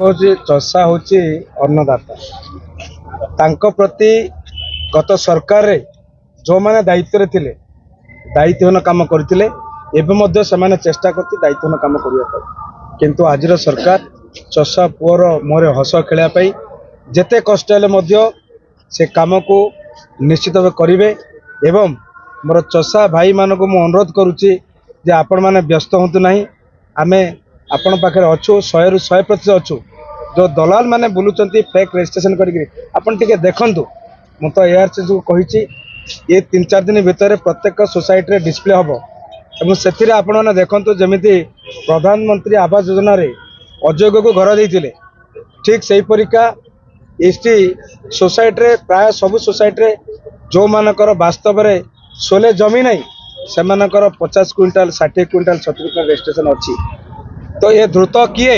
हूँ चषा हूँ अन्नदाता तांको प्रति गत सरकार रे जो माने दायित्व थिले दायित्वहीन काम करथिले एबे मध्य से चेष्टा करती दायित्वहीन काम करने किंतु आजिर सरकार चषा पुअर मोरे हस खेलने जेते कष्ट हेले मध्य से काम को निश्चित भाव करेंगे एवं मोर चषा भाई मान को मु अनुरोध करुच्ची जे आपण मैंने व्यस्त हूँ ना आम आपण पाखे अच्छु 100% अच्छु जो दलाल माने बुलूचंती फेक रजिस्ट्रेशन करके देखु मु तो एआरसी को कही ये 3-4 दिन भितर प्रत्येक सोसाइटी डिस्प्ले हम और से आपण मैंने देखु जमी प्रधानमंत्री आवास योजना रे अयोग्य को घर देते ठीक से परिका इस सोसाइटी प्राय सब सोसाइटी जो मानकर वास्तव में सोले जमी नहीं से 50 क्विंटाल 60 क्विंटाल 70 क्विंटाल रजिस्ट्रेशन अच्छी तो ये द्रुत किए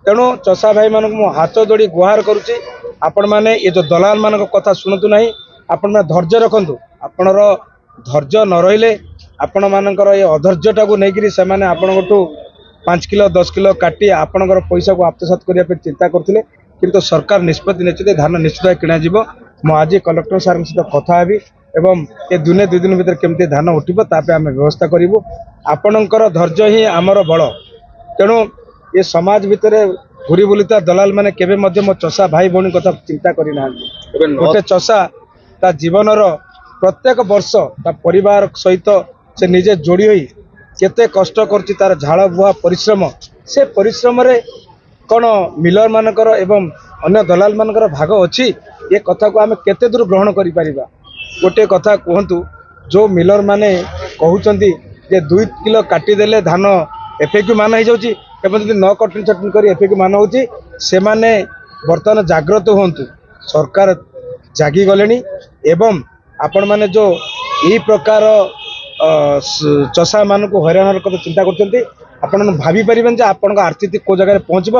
तेणु चषा भाई मान हाथ जोड़ी गुहार करुच्ची आपण मैंने ये जो दलाल मान कथा शुणु ना आपण मैंने धैर्य रखु आपणर धैर्य न रही आपण मानकर ये अधैर्यटा को लेकिन से आपठू 5 किलो 10 किलो काटी आपणकर पैसा को आत्मसात करने चिंता करते किंतु सरकार निष्पत्ति नहीं धान निश्चित किणाजी मु आज कलेक्टर सार सहित कथा हेबी एवं ये दुने 2 दिन भीतर केमती धान उठिबो तापे आम व्यवस्था करूँ आपणकर धैर्य ही आमर बल तेणु ये समाज भितर घूरी बुलता दलाल मैंने केबे मध्य मो चषा भाई भौणी कथा चिंता करना गोटे चषा ता जीवन प्रत्येक वर्ष ता परिवार सहित से निजे जोड़ी हुई केते कष्ट करछि तार झाड़ बुहा परिश्रम से परिश्रम रे कौन मिलर मानकर एवं अन्य दलाल मानकर भाग अच्छी ये कथा को आम केते दूर ग्रहण करि परिबा गोटे कथा कहतु जो मिलर माने कहउचंती जे 2 किलो काटिदेले धान एफएक्यू मान हो जाउची एवं जब न कटिंग छटिंग कर एफएक्यू मान होची से माने वर्तमान जागृत होंतु सरकार जागी गलेनी एवं आपण माने जो यही प्रकार चषा मान को हैरान कथा चिंता करते आपण भाभी पारे जे आपण आर्थिक को जगह पहुँचब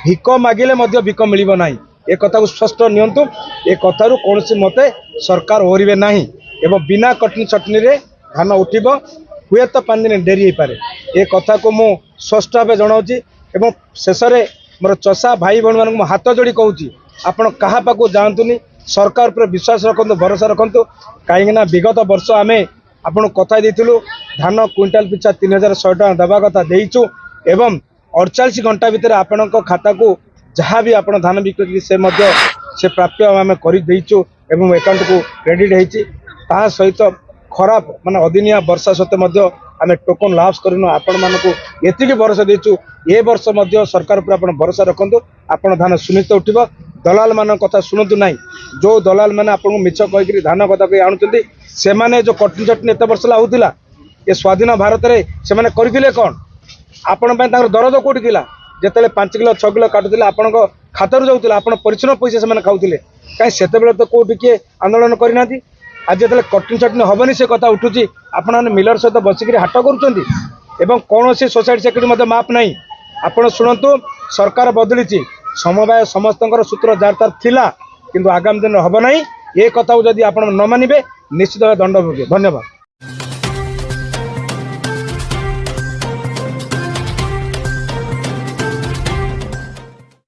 भिक मागिले मध्य भिक मिल ना ए कथा को स्पष्ट नियंतु ए कथारू कौन मते सरकार ओहरिबे नाही एवं बिना कटनी चटनी रे धान उठिब हुए तो 5 दिन डेरी हो पारे ए कथा को मु स्पष्ट भाव जनाऊँगी एवं शेष में मोर चषा भाई भौणी मान हाथ जोड़ी कहूँ आपण क्या पाक जातुनि सरकार पर विश्वास रखु भरोसा रखु कहीं विगत वर्ष आम आपन कथा देलु धान क्विंटाल पिछा 3100 टका दवा कथा देचु एवं 48 घंटा भितर आपण खाता को जहाँ भी आप धान बिक्री से प्राप्य आम करदेचु एवं अकाउंट को क्रेडिट होता सहित खराब माने अदिनिया वर्षा सत्वे आम टोकन लॉस करनु आपण मानक एतिकी भरोसा देचु ए वर्ष मध्य सरकार पर आपण भरोसा रखु आपण धान सुनिश्चित उठिब दलाल मान कथा शुणु ना जो दलाल मैंने आपको मिछ कहीकि धान कथा कही आणुचंती से माने जो कटनी चटनी एत वर्ष होता ये स्वाधीन भारत में से करते कौन आपण दरद कौटी थी जिते 5 किलो 6 किलो काटुले आपण खातर जाऊे आप परिश्रम पैसा से खाऊले कहीं से तो कौटी किए आंदोलन करना आज जो कटनी चटनी हेनी से कथा उठुची आपण मिलर सहित बसिक हाट कर कौन सी सोसाइटी सेक्रेटरी माप ना आपण शुणु सरकार बदली समवाय समस्त सूत्र जार तार थिला किंतु आगामी दिन हम ना ये कथा जदि आप न मानिबे निश्चित भाव दंड भोगे। धन्यवाद।